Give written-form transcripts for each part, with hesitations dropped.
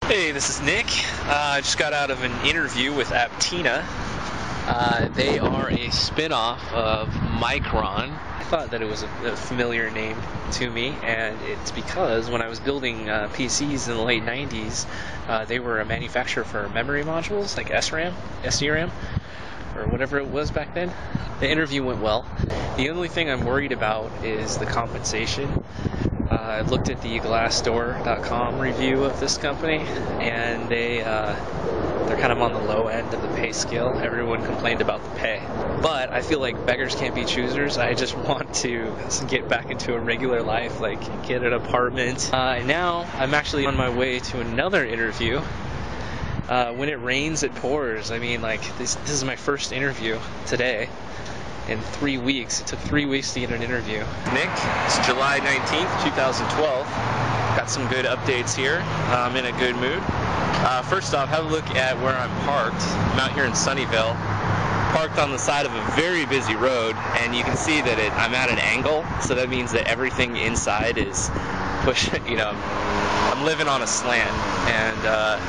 Hey, this is Nick. I just got out of an interview with Aptina. They are a spin-off of Micron. I thought that it was a familiar name to me, and it's because when I was building PCs in the late 90s, they were a manufacturer for memory modules like SRAM, SDRAM, or whatever it was back then. The interview went well. The only thing I'm worried about is the compensation. I looked at the Glassdoor.com review of this company, and they're kind of on the low end of the pay scale. Everyone complained about the pay, but I feel like beggars can't be choosers. I just want to get back into a regular life, like get an apartment. Now I'm actually on my way to another interview. When it rains, it pours. I mean, like this is my first interview today. In 3 weeks. It took 3 weeks to get an interview. Nick, it's July 19th, 2012. Got some good updates here. I'm in a good mood. First off, have a look at where I'm parked. I'm out here in Sunnyvale, parked on the side of a very busy road, and you can see that I'm at an angle, so that means that everything inside is pushed, I'm living on a slant, and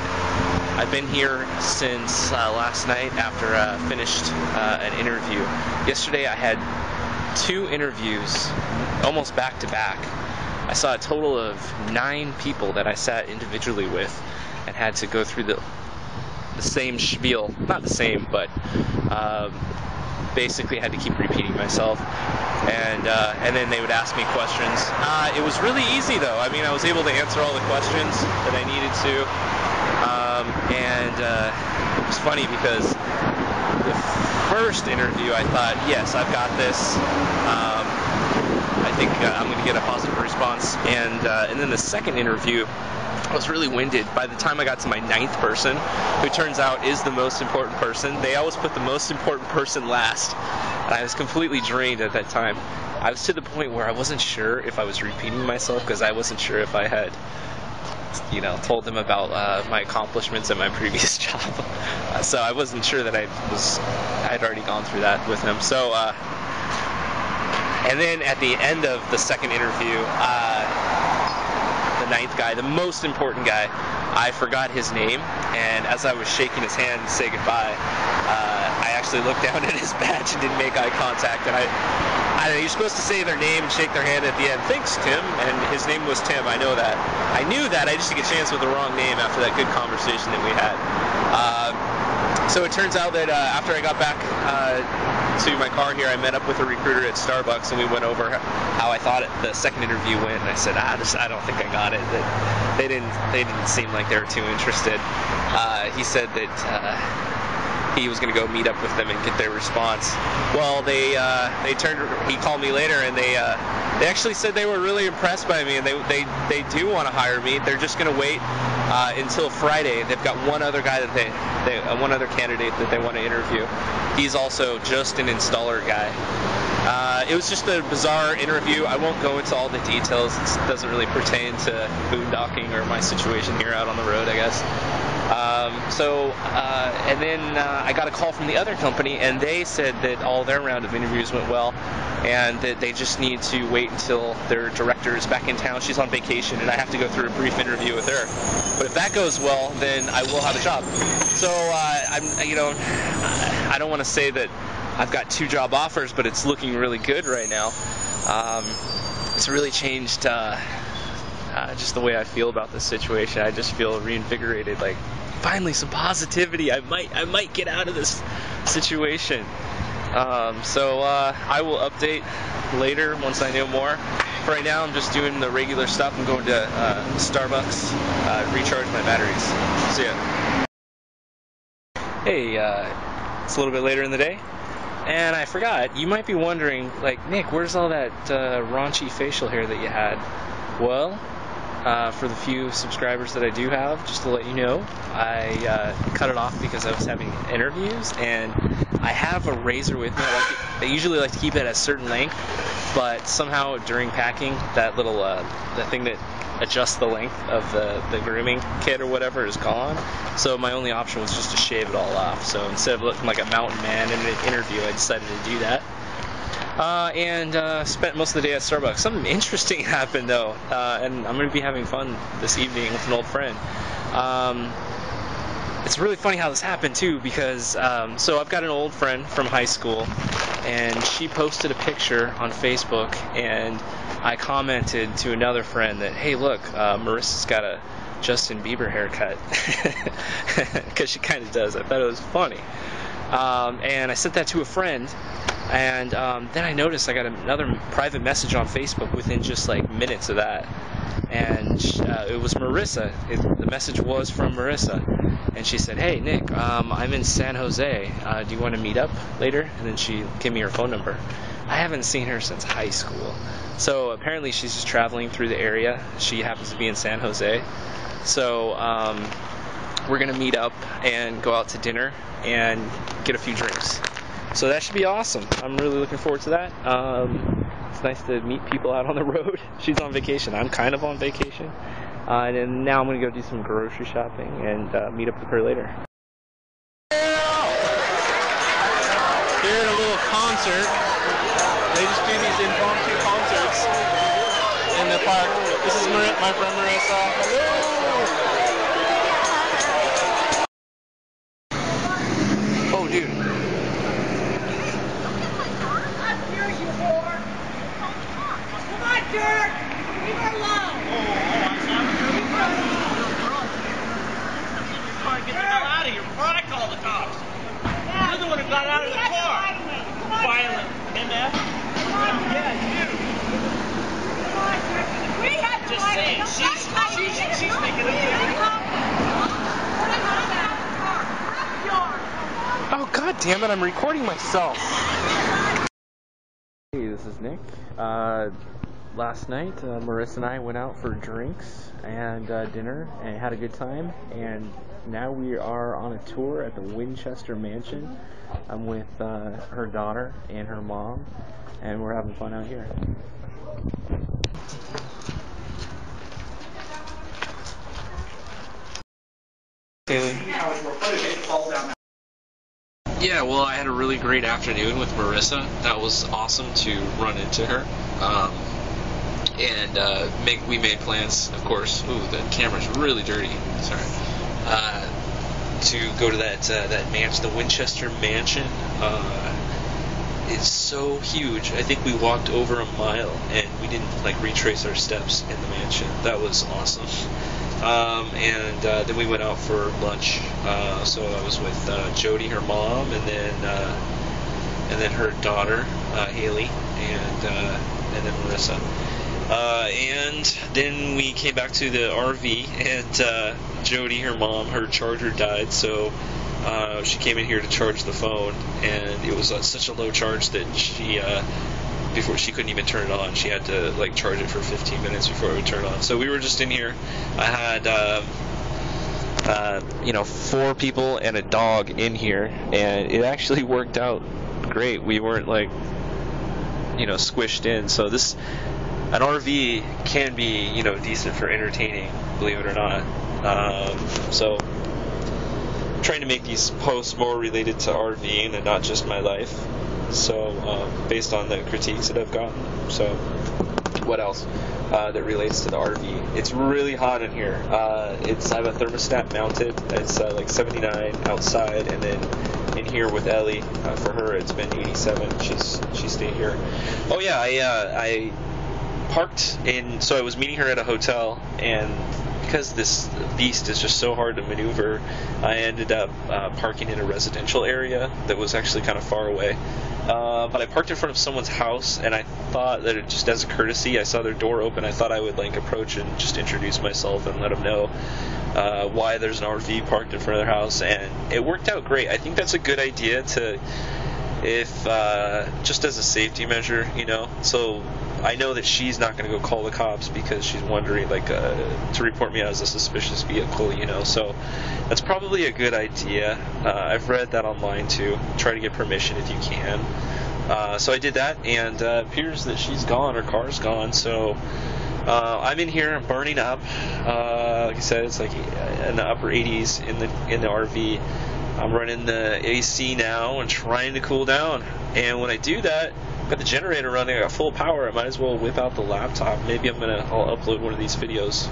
I've been here since last night after I finished an interview. Yesterday I had 2 interviews, almost back to back. I saw a total of 9 people that I sat individually with and had to go through the same spiel. Not the same, but basically had to keep repeating myself. And then they would ask me questions. It was really easy though. I mean, I was able to answer all the questions that I needed to. It was funny because the first interview I thought, yes, I've got this. I think I'm going to get a positive response. And then the second interview, I was really winded. By the time I got to my 9th person, who turns out is the most important person, they always put the most important person last. And I was completely drained at that time. I was to the point where I wasn't sure if I was repeating myself because I wasn't sure if I had told them about my accomplishments at my previous job. So I wasn't sure that I'd already gone through that with them. So, and then at the end of the second interview, the 9th guy, the most important guy, I forgot his name, and as I was shaking his hand to say goodbye, I actually looked down at his badge and didn't make eye contact, and I don't know, you're supposed to say their name and shake their hand at the end. Thanks, Tim. And his name was Tim. I know that. I knew that. I just took a chance with the wrong name after that good conversation that we had. So it turns out that after I got back to my car here, I met up with a recruiter at Starbucks, and we went over how I thought the second interview went. And I said, I don't think I got it. That they didn't seem like they were too interested. He said that he was going to go meet up with them and get their response. Well, he called me later, and they actually said they were really impressed by me, and they do want to hire me. They're just going to wait until Friday. They've got one other guy that one other candidate that they want to interview. He's also just an installer guy. It was just a bizarre interview. I won't go into all the details. It doesn't really pertain to boondocking or my situation here out on the road, I guess. And then I got a call from the other company, and they said that all their round of interviews went well, and that they just need to wait until their director is back in town. She's on vacation, and I have to go through a brief interview with her. But if that goes well, then I will have a job. So I don't want to say that I've got 2 job offers, but it's looking really good right now. It's really changed just the way I feel about this situation. I just feel reinvigorated, like finally some positivity. I might get out of this situation. So I will update later once I know more. For right now, I'm just doing the regular stuff. I'm going to Starbucks, recharge my batteries. See ya. Hey, it's a little bit later in the day, and I forgot. You might be wondering, like, Nick, where's all that raunchy facial hair that you had? Well, for the few subscribers that I do have, just to let you know, I cut it off because I was having interviews, and I have a razor with me. I usually like to keep it at a certain length, but somehow during packing, that little the thing that adjusts the length of the grooming kit or whatever is gone. So my only option was just to shave it all off. So instead of looking like a mountain man in an interview, I decided to do that. And spent most of the day at Starbucks. Something interesting happened though, and I'm going to be having fun this evening with an old friend. It's really funny how this happened too, because so I've got an old friend from high school, and she posted a picture on Facebook, and I commented to another friend that, hey, look, Marissa's got a Justin Bieber haircut, because she kind of does. I thought it was funny, and I sent that to a friend, and then I noticed I got another private message on Facebook within just like minutes of that, and it was Marissa. The message was from Marissa, and she said, hey Nick, I'm in San Jose, do you want to meet up later? And then she gave me her phone number. I haven't seen her since high school, so apparently she's just traveling through the area. She happens to be in San Jose, so we're gonna meet up and go out to dinner and get a few drinks. So that should be awesome. I'm really looking forward to that. It's nice to meet people out on the road. She's on vacation. I'm kind of on vacation. And then now I'm going to go do some grocery shopping and meet up with her later. Here at a little concert. They just do these impromptu concerts in the park. This is my friend Marissa. Hello! Oh, dude. Jerk! Leave her alone! Get the hell out of here before I call the cops. You're the one who got out of the car. Violent MF. Yeah, you. Come on, Jerk. We had to just saying. She's making a Oh, god damn it, I'm recording myself. Hey, this is Nick. Last night, Marissa and I went out for drinks and dinner and had a good time, and now we are on a tour at the Winchester Mansion. I'm with her daughter and her mom, and we're having fun out here. Yeah, well, I had a really great afternoon with Marissa. That was awesome to run into her. And we made plans, of course. Ooh, the camera's really dirty. Sorry. To go to that mansion, the Winchester Mansion. It's so huge. I think we walked over a mile, and we didn't retrace our steps in the mansion. That was awesome. And then we went out for lunch. So I was with Jody, her mom, and then her daughter, Haley, and then Marissa. And then we came back to the RV, and Jody, her mom, her charger died, so she came in here to charge the phone, and it was such a low charge that before she couldn't even turn it on. She had to charge it for 15 minutes before it would turn on. So we were just in here. I had 4 people and a dog in here, and it actually worked out great. We weren't squished in. So an RV can be, decent for entertaining, believe it or not. So I'm trying to make these posts more related to RVing and not just my life. So based on the critiques that I've gotten. So what else that relates to the RV? It's really hot in here. I have a thermostat mounted. It's 79 outside, and then in here with Ellie, for her it's been 87. She stayed here. Oh yeah, I parked in, so I was meeting her at a hotel, and because this beast is just so hard to maneuver, I ended up parking in a residential area that was actually kind of far away. But I parked in front of someone's house, and I thought that just as a courtesy, I saw their door open. I thought I would approach and just introduce myself and let them know why there's an RV parked in front of their house, and it worked out great. I think that's a good idea just as a safety measure, So I know that she's not going to go call the cops because she's wondering to report me as a suspicious vehicle, So that's probably a good idea. I've read that online too. Try to get permission if you can. So I did that, and it appears that she's gone. Her car's gone. So I'm in here. I'm burning up. Like I said, it's in the upper 80s in the RV. I'm running the AC now and trying to cool down. And when I do that, I've got the generator running. I got full power. I might as well whip out the laptop. Maybe I'll upload one of these videos